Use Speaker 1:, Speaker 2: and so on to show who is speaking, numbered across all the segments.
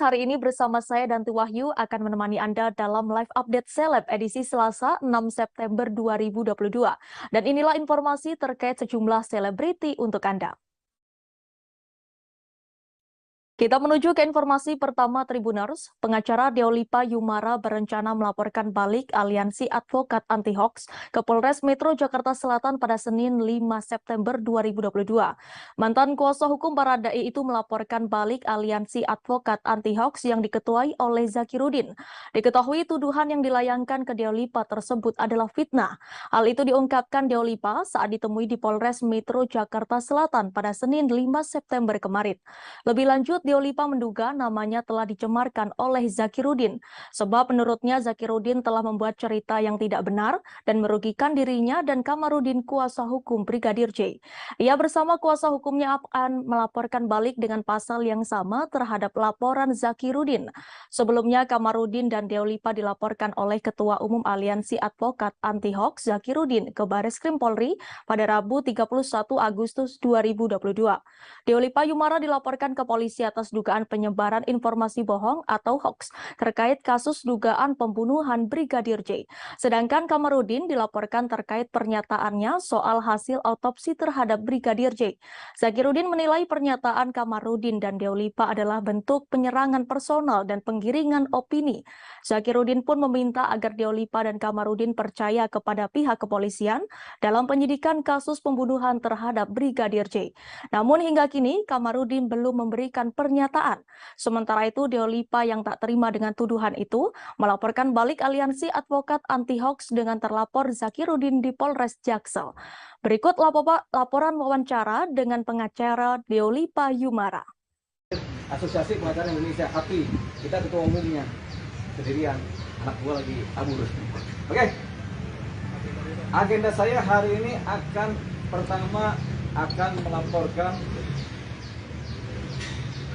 Speaker 1: hari ini bersama saya Danti Wahyu akan menemani Anda dalam live update seleb edisi Selasa 6 September 2022. Dan inilah informasi terkait sejumlah selebriti untuk Anda. Kita menuju ke informasi pertama Tribuners. Pengacara Deolipa Yumara berencana melaporkan balik Aliansi Advokat Anti-Hoax ke Polres Metro Jakarta Selatan pada Senin 5 September 2022. Mantan kuasa hukum Baradae itu melaporkan balik Aliansi Advokat Anti-Hoax yang diketuai oleh Zakirudin. Diketahui tuduhan yang dilayangkan ke Deolipa tersebut adalah fitnah. Hal itu diungkapkan Deolipa saat ditemui di Polres Metro Jakarta Selatan pada Senin 5 September kemarin. Lebih lanjut, Deolipa menduga namanya telah dicemarkan oleh Zakirudin, sebab menurutnya Zakirudin telah membuat cerita yang tidak benar dan merugikan dirinya dan Kamarudin kuasa hukum Brigadir J. Ia bersama kuasa hukumnya akan melaporkan balik dengan pasal yang sama terhadap laporan Zakirudin. Sebelumnya Kamarudin dan Deolipa dilaporkan oleh Ketua Umum Aliansi Advokat Anti-Hoax Zakirudin ke Bareskrim Polri pada Rabu 31 Agustus 2022. Deolipa Yumara dilaporkan ke polisi atas dugaan penyebaran informasi bohong atau hoax terkait kasus dugaan pembunuhan Brigadir J. Sedangkan Kamarudin dilaporkan terkait pernyataannya soal hasil autopsi terhadap Brigadir J. Zakirudin menilai pernyataan Kamarudin dan Deolipa adalah bentuk penyerangan personal dan penggiringan opini. Zakirudin pun meminta agar Deolipa dan Kamarudin percaya kepada pihak kepolisian dalam penyidikan kasus pembunuhan terhadap Brigadir J. Namun hingga kini Kamarudin belum memberikan pernyataan. Sementara itu Deolipa yang tak terima dengan tuduhan itu melaporkan balik Aliansi Advokat Anti-Hoax dengan terlapor Zakirudin di Polres Jaksel. Berikut laporan wawancara dengan pengacara Deolipa Yumara.
Speaker 2: Asosiasi Pengacara Indonesia API, kita ketua umumnya sendirian, anak gua lagi abur. Oke. Agenda saya hari ini pertama akan melaporkan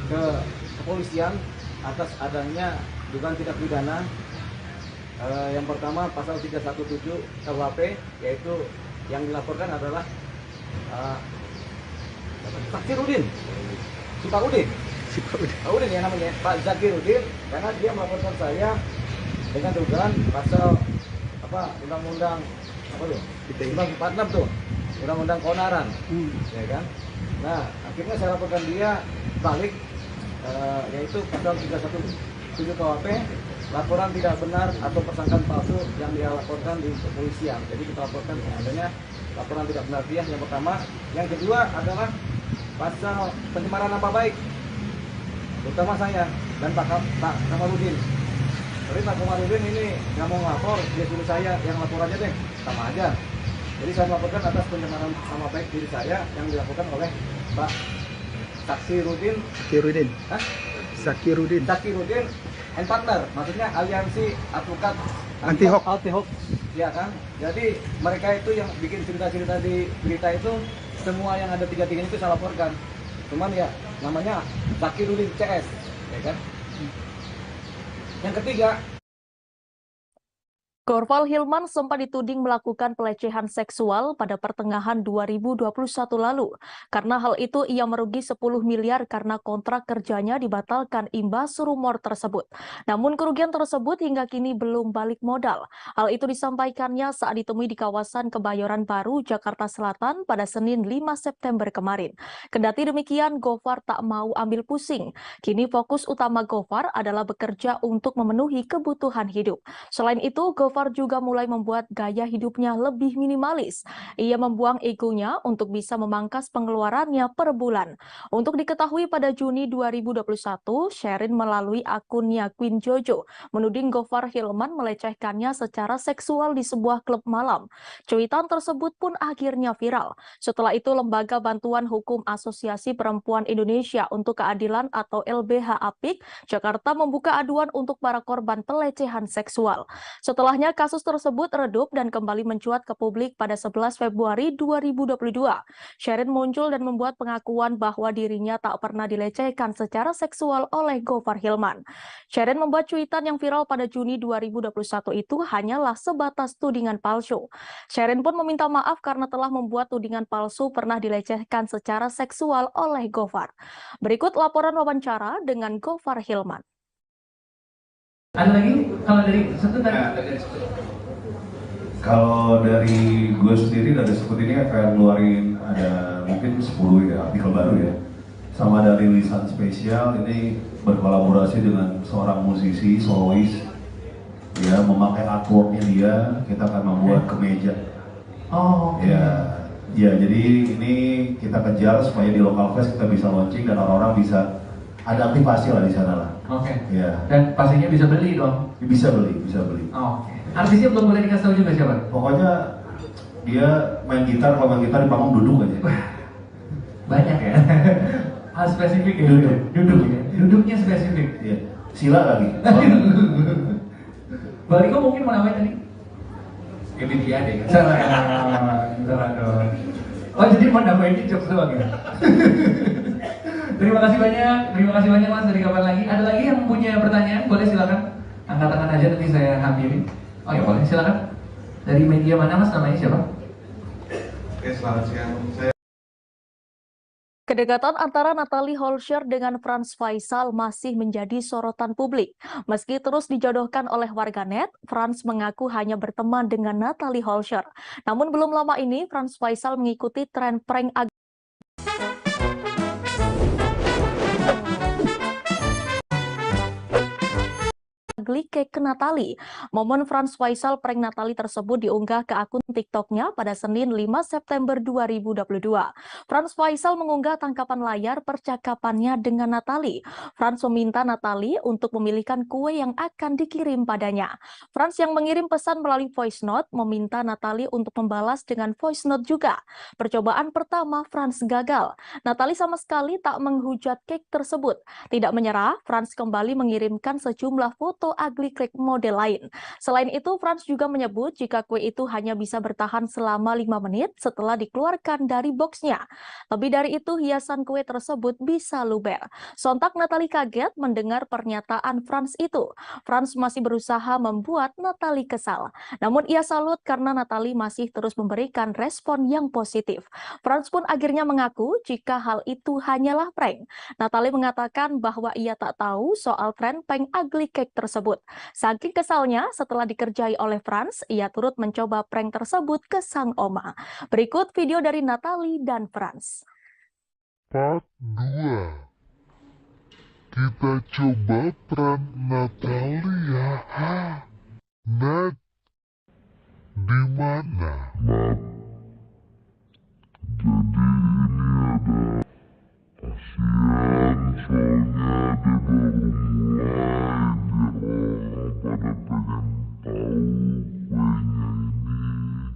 Speaker 2: ke kepolisian atas adanya dugaan tindak pidana. Yang pertama pasal 317 KUHP, yaitu yang dilaporkan adalah Zakirudin, si Pak Udin ya namanya, Pak Zakirudin, karena dia melaporkan saya dengan dugaan pasal undang-undang tuh 46 tuh, undang-undang keonaran, ya kan. Nah akhirnya saya laporkan dia balik, yaitu pasal 317 KUHP, laporan tidak benar atau persangkaan palsu yang dia laporkan di kepolisian. Jadi kita laporkan adanya laporan tidak benar dia, yang pertama. Yang kedua adalah pasal pencemaran nama baik, terutama saya dan Pak Kamarudin. Tapi Pak Kamarudin ini nggak mau ngelapor, dia suruh saya yang lapor aja deh, sama aja. Jadi saya melaporkan atas pencemaran nama baik diri saya yang dilakukan oleh Pak Zakirudin and partner, maksudnya Aliansi Advokat Anti-Hoax, ya kan. Jadi mereka itu yang bikin cerita-cerita di berita itu, semua yang ada tiga-tiganya itu saya laporkan. Cuman ya namanya Zakirudin CS, ya kan. Yang ketiga,
Speaker 1: Gofar Hilman sempat dituding melakukan pelecehan seksual pada pertengahan 2021 lalu. Karena hal itu ia merugi 10 miliar karena kontrak kerjanya dibatalkan imbas rumor tersebut. Namun kerugian tersebut hingga kini belum balik modal. Hal itu disampaikannya saat ditemui di kawasan Kebayoran Baru, Jakarta Selatan pada Senin 5 September kemarin. Kendati demikian, Gofar tak mau ambil pusing. Kini fokus utama Gofar adalah bekerja untuk memenuhi kebutuhan hidup. Selain itu, Gofar juga mulai membuat gaya hidupnya lebih minimalis. Ia membuang egonya untuk bisa memangkas pengeluarannya per bulan. Untuk diketahui pada Juni 2021, Sherin melalui akunnya Queen Jojo menuding Gofar Hilman melecehkannya secara seksual di sebuah klub malam. Cuitan tersebut pun akhirnya viral. Setelah itu, Lembaga Bantuan Hukum Asosiasi Perempuan Indonesia untuk Keadilan atau LBH APIK Jakarta membuka aduan untuk para korban pelecehan seksual. Setelahnya kasus tersebut redup dan kembali mencuat ke publik pada 11 Februari 2022. Sherin muncul dan membuat pengakuan bahwa dirinya tak pernah dilecehkan secara seksual oleh Gofar Hilman. Sherin membuat cuitan yang viral pada Juni 2021 itu hanyalah sebatas tudingan palsu. Sherin pun meminta maaf karena telah membuat tudingan palsu pernah dilecehkan secara seksual oleh Gofar. Berikut laporan wawancara dengan Gofar Hilman.
Speaker 3: Ada lagi kalau dari satu tadi?
Speaker 4: Kalau dari gue sendiri dari Sekut ini akan ngeluarin ada mungkin 10 ya artikel baru ya. Sama ada rilisan spesial ini berkolaborasi dengan seorang musisi solois ya, memakai artworknya dia, kita akan membuat kemeja.
Speaker 3: Oh, okay.
Speaker 4: Ya jadi ini kita kejar supaya di local fest kita bisa launching dan orang-orang bisa ada aktivasi lah di sana lah.
Speaker 3: Oke.
Speaker 4: Ya.
Speaker 3: Dan pastinya bisa beli dong.
Speaker 4: Bisa beli.
Speaker 3: Oh, oke. Artisnya belum boleh dikasih tahu juga siapa?
Speaker 4: Pokoknya dia main gitar, kalau main gitar di panggung duduk aja.
Speaker 3: Banyak ya. Hal spesifik ya. Duduk ya. Duduknya spesifik.
Speaker 4: Iya. Sila lagi.
Speaker 3: Bang Riko mungkin mau namanya tadi? Olimpiade kan? Salah dong. Oh jadi mau nambahin jokes doang ya? Terima kasih banyak Mas, dari kapan lagi? Ada lagi yang punya pertanyaan? Boleh silakan. Angkat tangan aja nanti saya hampiri. Oh ya boleh, silakan. Dari media mana Mas, namanya siapa?
Speaker 4: Oke, selamat siang.
Speaker 1: Kedekatan antara Natalie Holscher dengan Frans Faisal masih menjadi sorotan publik. Meski terus dijodohkan oleh warganet, Frans mengaku hanya berteman dengan Natalie Holscher. Namun belum lama ini, Frans Faisal mengikuti tren prank ugly cake ke Natalie. Momen Frans Faisal prank Natalie tersebut diunggah ke akun TikToknya pada Senin 5 September 2022. Frans Faisal mengunggah tangkapan layar percakapannya dengan Natalie. Frans meminta Natalie untuk memilihkan kue yang akan dikirim padanya. Frans yang mengirim pesan melalui voice note meminta Natalie untuk membalas dengan voice note juga. Percobaan pertama Frans gagal. Natalie sama sekali tak menghujat cake tersebut. Tidak menyerah, Frans kembali mengirimkan sejumlah foto ugly cake model lain. Selain itu, Frans juga menyebut jika kue itu hanya bisa bertahan selama 5 menit setelah dikeluarkan dari boxnya. Lebih dari itu, hiasan kue tersebut bisa luber. Sontak Natalie kaget mendengar pernyataan Frans itu. Frans masih berusaha membuat Natalie kesal. Namun ia salut karena Natalie masih terus memberikan respon yang positif. Frans pun akhirnya mengaku jika hal itu hanyalah prank. Natalie mengatakan bahwa ia tak tahu soal tren prank ugly cake tersebut. Saking kesalnya, setelah dikerjai oleh Frans, ia turut mencoba prank tersebut ke sang oma. Berikut video dari Natalie dan Frans.
Speaker 5: Part 2. Kita coba prank Natalie ya. Nat, di mana? Nat, jadi ini ada kasihan soalnya dia baru mulai, biar orang pada pengen tahu kuenya ini.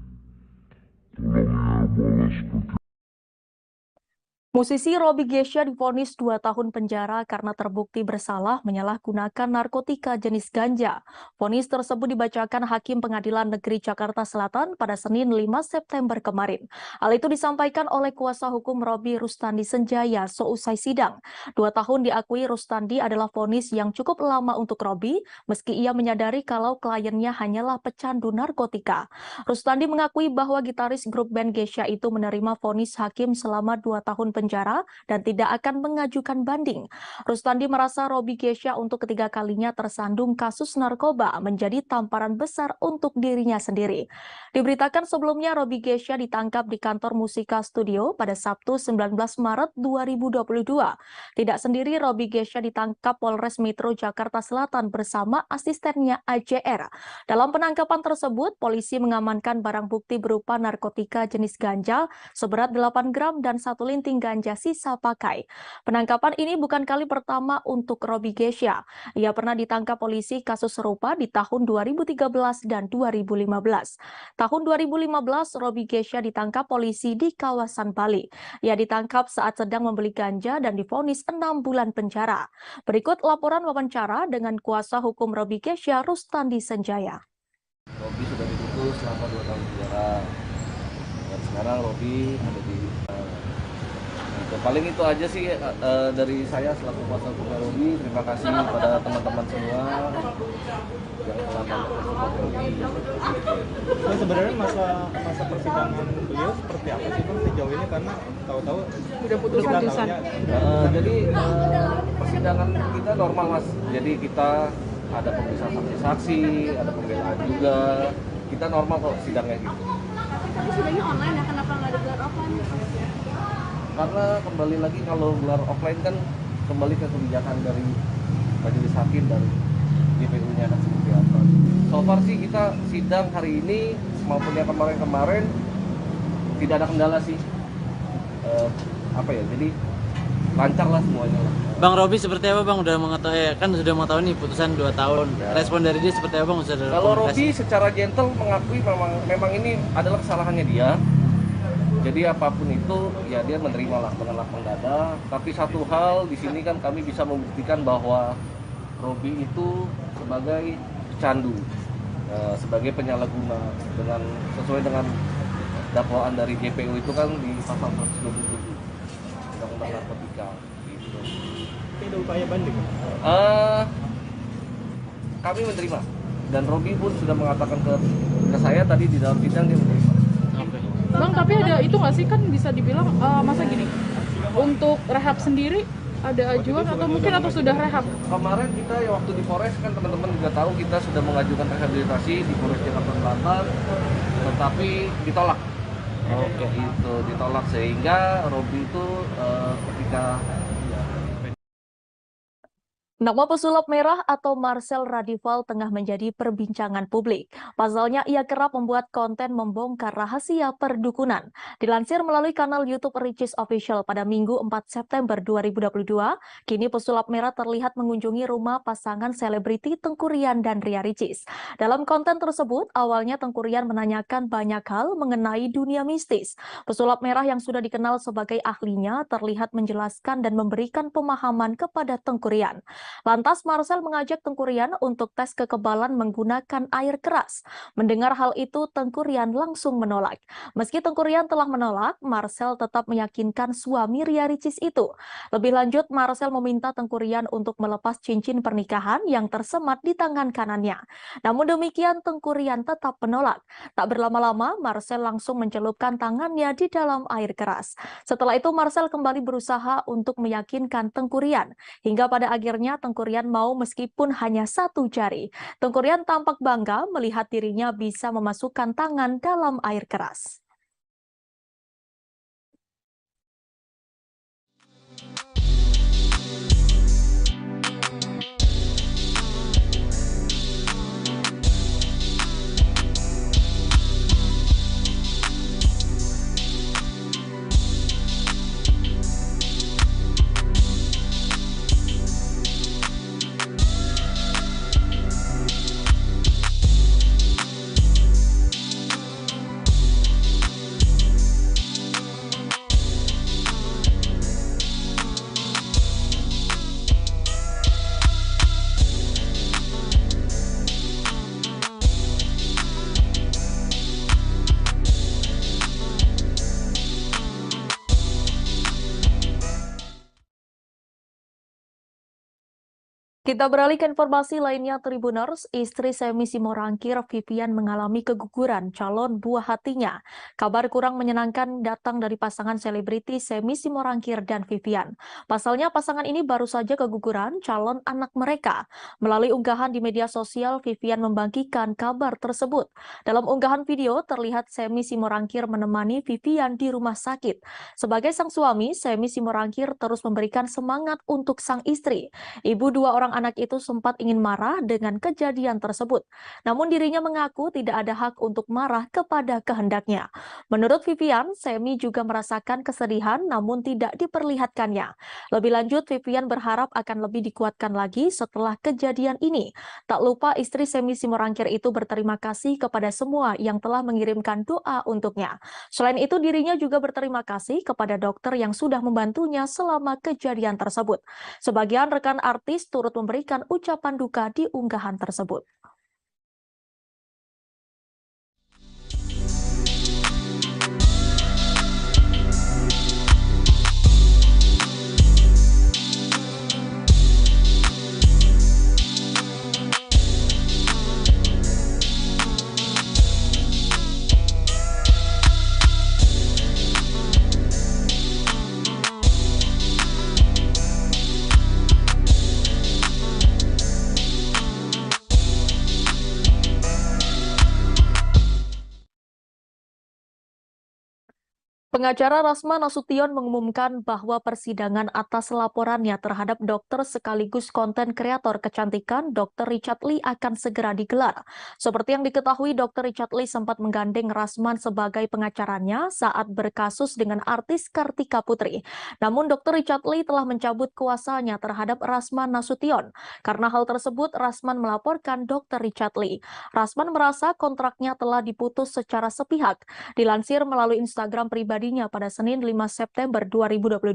Speaker 5: Tolong ya balas ke
Speaker 1: Musisi Robby Gesha divonis 2 tahun penjara karena terbukti bersalah menyalahgunakan narkotika jenis ganja. Vonis tersebut dibacakan Hakim Pengadilan Negeri Jakarta Selatan pada Senin 5 September kemarin. Hal itu disampaikan oleh kuasa hukum Robby, Rustandi Senjaya, seusai sidang. 2 tahun diakui Rustandi adalah vonis yang cukup lama untuk Robby, meski ia menyadari kalau kliennya hanyalah pecandu narkotika. Rustandi mengakui bahwa gitaris grup band Gesha itu menerima vonis hakim selama 2 tahun penjara dan tidak akan mengajukan banding. Rustandi merasa Robby Gesha untuk ketiga kalinya tersandung kasus narkoba menjadi tamparan besar untuk dirinya sendiri. Diberitakan sebelumnya Robby Gesha ditangkap di kantor Musika Studio pada Sabtu 19 Maret 2022. Tidak sendiri, Robby Gesha ditangkap Polres Metro Jakarta Selatan bersama asistennya AJR. Dalam penangkapan tersebut, polisi mengamankan barang bukti berupa narkotika jenis ganja seberat 8 gram dan 1 linting ganja sisa pakai. Penangkapan ini bukan kali pertama untuk Robby Gesha. Ia pernah ditangkap polisi kasus serupa di tahun 2013 dan 2015. Tahun 2015, Robby Gesha ditangkap polisi di kawasan Bali. Ia ditangkap saat sedang membeli ganja dan divonis 6 bulan penjara. Berikut laporan wawancara dengan kuasa hukum Robby Gesha, Rustandi Senjaya.
Speaker 2: Robby sudah diputus selama 2 tahun penjara. Dan sekarang Robby ada di paling itu aja sih dari saya selaku kuasa hukum Robby. Terima kasih kepada teman-teman semua yang telah support Robby.
Speaker 6: So, sebenarnya masa persidangan beliau seperti apa sih Bang sejauh ini, karena tahu-tahu
Speaker 7: udah putusan.
Speaker 2: Jadi persidangan kita normal Mas. Jadi kita
Speaker 7: ada pemeriksaan saksi-saksi, ada pembelaan juga. Kita normal kok sidangnya gitu.
Speaker 8: Tapi sidangnya online ya, kenapa nggak digelar offline?
Speaker 7: Karena kembali lagi kalau gelar offline kan kembali ke kebijakan dari majelis hakim dan JPU-nya akan seperti apa. So far sih kita sidang hari ini maupun yang kemarin-kemarin tidak ada kendala sih. Jadi lancar lah semuanya lah.
Speaker 9: Bang Robi seperti apa Bang? Udah mengetahui kan sudah mengetahui nih putusan 2 tahun.
Speaker 7: Ya.
Speaker 9: Respon dari dia seperti apa Bang?
Speaker 7: Kalau Robi secara gentle mengakui memang ini adalah kesalahannya dia. Jadi apapun itu ya dia menerima lah dengan lapang dada. Tapi satu hal di sini kan kami bisa membuktikan bahwa Robi itu sebagai pecandu, sebagai penyalahguna sesuai dengan dakwaan dari JPU itu kan di pasal 127 Undang-Undang Narkotika. Gitu.
Speaker 6: Ada upaya banding?
Speaker 7: Kami menerima dan Robi pun sudah mengatakan ke saya tadi di dalam sidang dia menerima.
Speaker 8: Bang, tapi ada itu nggak sih, kan bisa dibilang masa gini, untuk rehab sendiri ada ajuan atau sudah rehab?
Speaker 7: Kemarin kita ya waktu di Polres kan teman-teman juga tahu kita sudah mengajukan rehabilitasi di Polres Jakarta Selatan, tetapi ditolak. Oke, itu ditolak sehingga Robi itu ketika
Speaker 1: Nama pesulap merah atau Marcel Radival tengah menjadi perbincangan publik. Pasalnya, ia kerap membuat konten membongkar rahasia perdukunan. Dilansir melalui kanal YouTube Ricis Official pada Minggu 4 September 2022, kini pesulap merah terlihat mengunjungi rumah pasangan selebriti Tengku Ryan dan Ria Ricis. Dalam konten tersebut, awalnya Tengku Ryan menanyakan banyak hal mengenai dunia mistis. Pesulap merah yang sudah dikenal sebagai ahlinya terlihat menjelaskan dan memberikan pemahaman kepada Tengku Ryan. Lantas Marcel mengajak Tengku Ryan untuk tes kekebalan menggunakan air keras. Mendengar hal itu, Tengku Ryan langsung menolak. Meski Tengku Ryan telah menolak, Marcel tetap meyakinkan suami Ria Ricis itu. Lebih lanjut, Marcel meminta Tengku Ryan untuk melepas cincin pernikahan yang tersemat di tangan kanannya. Namun demikian, Tengku Ryan tetap menolak. Tak berlama-lama, Marcel langsung mencelupkan tangannya di dalam air keras. Setelah itu, Marcel kembali berusaha untuk meyakinkan Tengku Ryan. Hingga pada akhirnya Tengku Ryan mau meskipun hanya 1 jari. Tengku Ryan tampak bangga melihat dirinya bisa memasukkan tangan dalam air keras. Kita beralih ke informasi lainnya, Tribuners. Istri Semi Simorangkir, Vivian, mengalami keguguran calon buah hatinya. Kabar kurang menyenangkan datang dari pasangan selebriti Semi Simorangkir dan Vivian. Pasalnya pasangan ini baru saja keguguran calon anak mereka. Melalui unggahan di media sosial, Vivian membagikan kabar tersebut. Dalam unggahan video, terlihat Semi Simorangkir menemani Vivian di rumah sakit. Sebagai sang suami, Semi Simorangkir terus memberikan semangat untuk sang istri. Ibu 2 orang anak itu sempat ingin marah dengan kejadian tersebut. Namun dirinya mengaku tidak ada hak untuk marah kepada kehendaknya. Menurut Vivian, Semi juga merasakan kesedihan namun tidak diperlihatkannya. Lebih lanjut, Vivian berharap akan lebih dikuatkan lagi setelah kejadian ini. Tak lupa istri Semi Simorangkir itu berterima kasih kepada semua yang telah mengirimkan doa untuknya. Selain itu, dirinya juga berterima kasih kepada dokter yang sudah membantunya selama kejadian tersebut. Sebagian rekan artis turut memberikan ucapan duka di unggahan tersebut. Pengacara Rasman Nasution mengumumkan bahwa persidangan atas laporannya terhadap dokter sekaligus konten kreator kecantikan Dr. Richard Lee akan segera digelar. Seperti yang diketahui, Dr. Richard Lee sempat menggandeng Rasman sebagai pengacaranya saat berkasus dengan artis Kartika Putri. Namun Dr. Richard Lee telah mencabut kuasanya terhadap Rasman Nasution. Karena hal tersebut, Rasman melaporkan Dr. Richard Lee. Rasman merasa kontraknya telah diputus secara sepihak. Dilansir melalui Instagram pribadinya pada Senin 5 September 2022,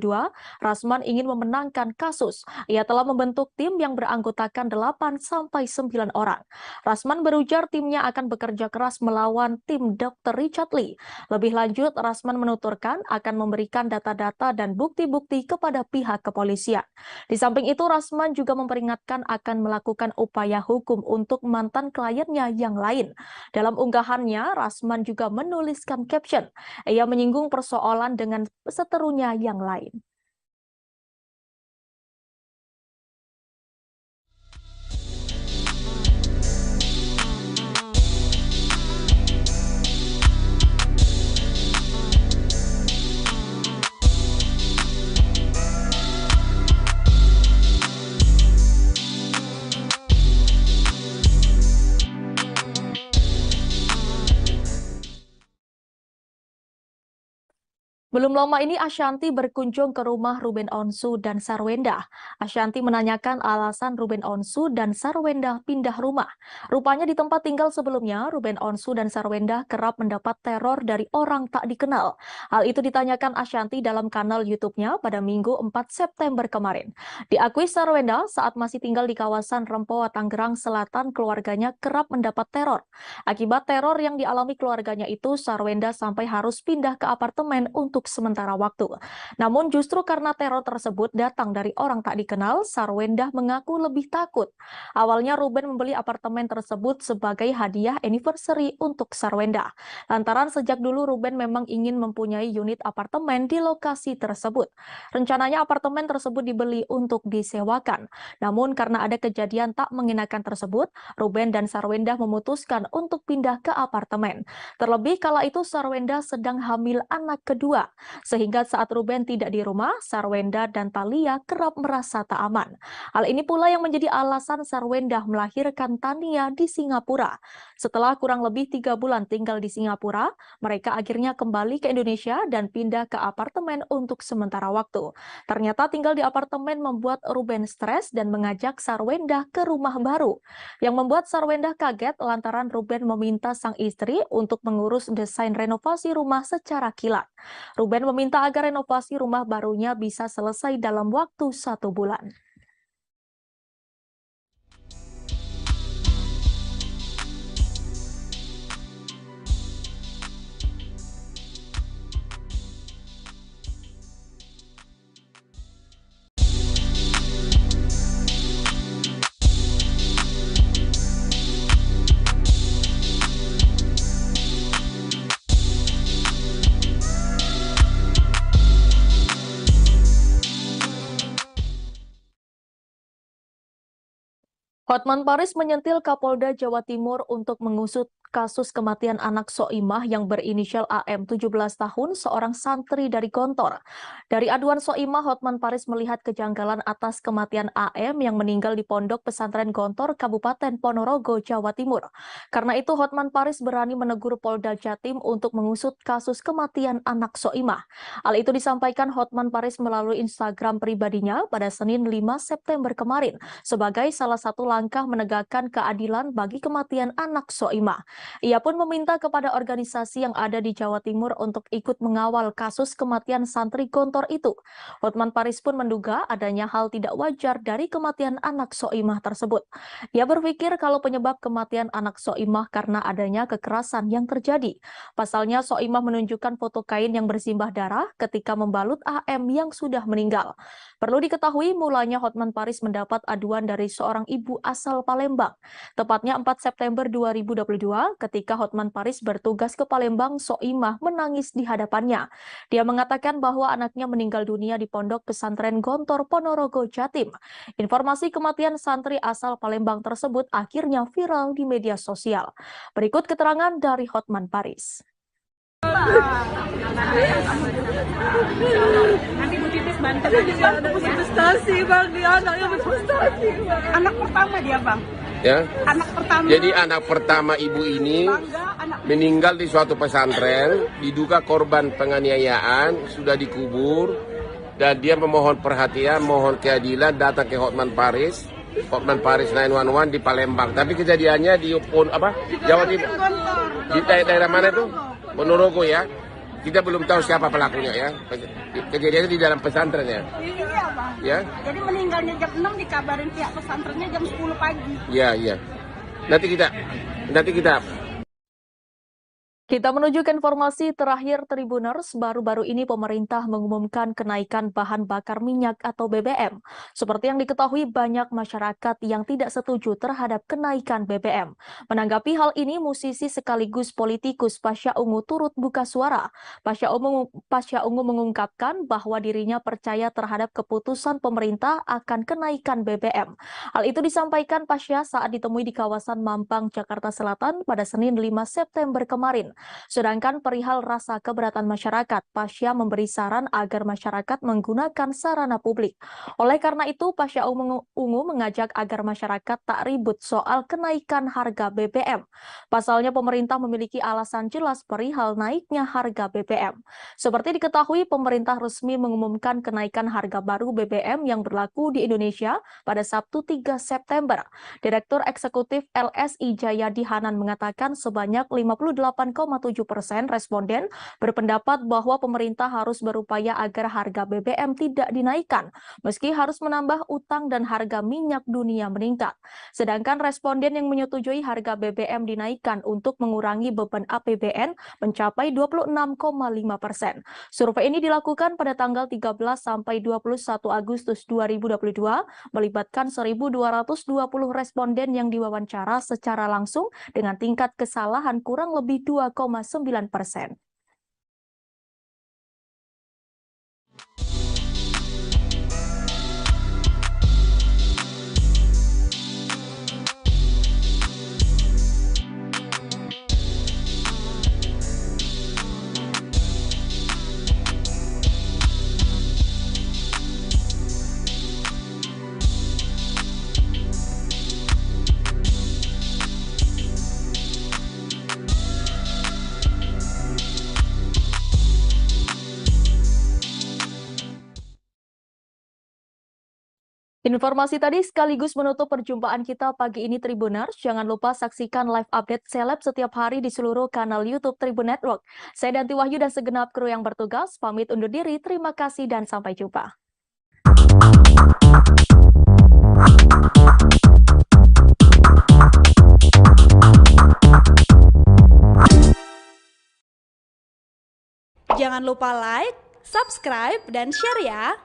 Speaker 1: Rasman ingin memenangkan kasus. Ia telah membentuk tim yang beranggotakan 8-9 orang. Rasman berujar timnya akan bekerja keras melawan tim Dr. Richard Lee. Lebih lanjut, Rasman menuturkan akan memberikan data-data dan bukti-bukti kepada pihak kepolisian. Di samping itu, Rasman juga memperingatkan akan melakukan upaya hukum untuk mantan kliennya yang lain. Dalam unggahannya, Rasman juga menuliskan caption. Ia menyinggung persoalan dengan seterunya yang lain. Belum lama ini Ashanty berkunjung ke rumah Ruben Onsu dan Sarwenda. Ashanty menanyakan alasan Ruben Onsu dan Sarwenda pindah rumah. Rupanya di tempat tinggal sebelumnya, Ruben Onsu dan Sarwenda kerap mendapat teror dari orang tak dikenal. Hal itu ditanyakan Ashanty dalam kanal YouTube-nya pada Minggu 4 September kemarin. Diakui Sarwenda saat masih tinggal di kawasan Rempoa, Tangerang Selatan, keluarganya kerap mendapat teror. Akibat teror yang dialami keluarganya itu, Sarwenda sampai harus pindah ke apartemen untuk sementara waktu. Namun justru karena teror tersebut datang dari orang tak dikenal, Sarwenda mengaku lebih takut. Awalnya Ruben membeli apartemen tersebut sebagai hadiah anniversary untuk Sarwenda. Lantaran sejak dulu Ruben memang ingin mempunyai unit apartemen di lokasi tersebut. Rencananya apartemen tersebut dibeli untuk disewakan. Namun karena ada kejadian tak mengenakan tersebut, Ruben dan Sarwenda memutuskan untuk pindah ke apartemen. Terlebih kala itu Sarwenda sedang hamil anak kedua. Sehingga saat Ruben tidak di rumah, Sarwenda dan Thalia kerap merasa tak aman. Hal ini pula yang menjadi alasan Sarwenda melahirkan Tania di Singapura. Setelah kurang lebih 3 bulan tinggal di Singapura, mereka akhirnya kembali ke Indonesia dan pindah ke apartemen untuk sementara waktu. Ternyata tinggal di apartemen membuat Ruben stres dan mengajak Sarwenda ke rumah baru. Yang membuat Sarwenda kaget lantaran Ruben meminta sang istri untuk mengurus desain renovasi rumah secara kilat. Ruben meminta agar renovasi rumah barunya bisa selesai dalam waktu 1 bulan. Hotman Paris menyentil Kapolda Jawa Timur untuk mengusut kasus kematian anak Soimah yang berinisial AM 17 tahun, seorang santri dari Gontor. Dari aduan Soimah, Hotman Paris melihat kejanggalan atas kematian AM yang meninggal di Pondok Pesantren Gontor, Kabupaten Ponorogo, Jawa Timur. Karena itu, Hotman Paris berani menegur Polda Jatim untuk mengusut kasus kematian anak Soimah. Hal itu disampaikan Hotman Paris melalui Instagram pribadinya pada Senin 5 September kemarin sebagai salah satu langkah menegakkan keadilan bagi kematian anak Soimah. Ia pun meminta kepada organisasi yang ada di Jawa Timur untuk ikut mengawal kasus kematian santri Gontor itu. Hotman Paris pun menduga adanya hal tidak wajar dari kematian anak Soimah tersebut. Ia berpikir kalau penyebab kematian anak Soimah karena adanya kekerasan yang terjadi. Pasalnya Soimah menunjukkan foto kain yang bersimbah darah ketika membalut AM yang sudah meninggal. Perlu diketahui mulanya Hotman Paris mendapat aduan dari seorang ibu asal Palembang. Tepatnya 4 September 2022 ketika Hotman Paris bertugas ke Palembang, Soimah menangis di hadapannya. Dia mengatakan bahwa anaknya meninggal dunia di Pondok Pesantren Gontor, Ponorogo, Jatim. Informasi kematian santri asal Palembang tersebut akhirnya viral di media sosial. Berikut keterangan dari Hotman Paris.
Speaker 8: Nanti Bu Titis bantu aja frustasi Bang, dia anaknya frustasi Bang. Anak pertama dia Bang.
Speaker 10: Ya.
Speaker 8: Anak pertama.
Speaker 10: Jadi anak pertama ibu ini meninggal di suatu pesantren, diduga korban penganiayaan, sudah dikubur, dan dia memohon perhatian, mohon keadilan, datang ke Hotman Paris 911 di Palembang. Tapi kejadiannya di Jawa Timur. Di daerah mana itu? Ponorogo ya. Kita belum tahu siapa pelakunya ya. Kejadiannya di dalam pesantren ya.
Speaker 8: Iya Bang.
Speaker 10: Ya.
Speaker 8: Jadi meninggalnya jam 6 dikabarin pihak pesantrennya jam 10 pagi.
Speaker 10: Iya, iya. Nanti kita
Speaker 1: Kita menuju ke informasi terakhir Tribuners. Baru-baru ini pemerintah mengumumkan kenaikan bahan bakar minyak atau BBM. Seperti yang diketahui, banyak masyarakat yang tidak setuju terhadap kenaikan BBM. Menanggapi hal ini, musisi sekaligus politikus Pasha Ungu turut buka suara. Pasha Ungu mengungkapkan bahwa dirinya percaya terhadap keputusan pemerintah akan kenaikan BBM. Hal itu disampaikan Pasha saat ditemui di kawasan Mampang, Jakarta Selatan pada Senin 5 September kemarin. Sedangkan perihal rasa keberatan masyarakat, Pasha memberi saran agar masyarakat menggunakan sarana publik. Oleh karena itu, Pasha Ungu mengajak agar masyarakat tak ribut soal kenaikan harga BBM. Pasalnya pemerintah memiliki alasan jelas perihal naiknya harga BBM. Seperti diketahui, pemerintah resmi mengumumkan kenaikan harga baru BBM yang berlaku di Indonesia pada Sabtu 3 September. Direktur Eksekutif LSI Jayadi Hanan mengatakan sebanyak 58,7% responden berpendapat bahwa pemerintah harus berupaya agar harga BBM tidak dinaikkan, meski harus menambah utang dan harga minyak dunia meningkat. Sedangkan responden yang menyetujui harga BBM dinaikkan untuk mengurangi beban APBN mencapai 26,5%. Survei ini dilakukan pada tanggal 13 sampai 21 Agustus 2022, melibatkan 1.220 responden yang diwawancara secara langsung dengan tingkat kesalahan kurang lebih 2,9%. Informasi tadi sekaligus menutup perjumpaan kita pagi ini Tribuners. Jangan lupa saksikan live update seleb setiap hari di seluruh kanal YouTube Tribun Network. Saya Danti Wahyu dan segenap kru yang bertugas pamit undur diri. Terima kasih dan sampai jumpa.
Speaker 11: Jangan lupa like, subscribe, dan share ya!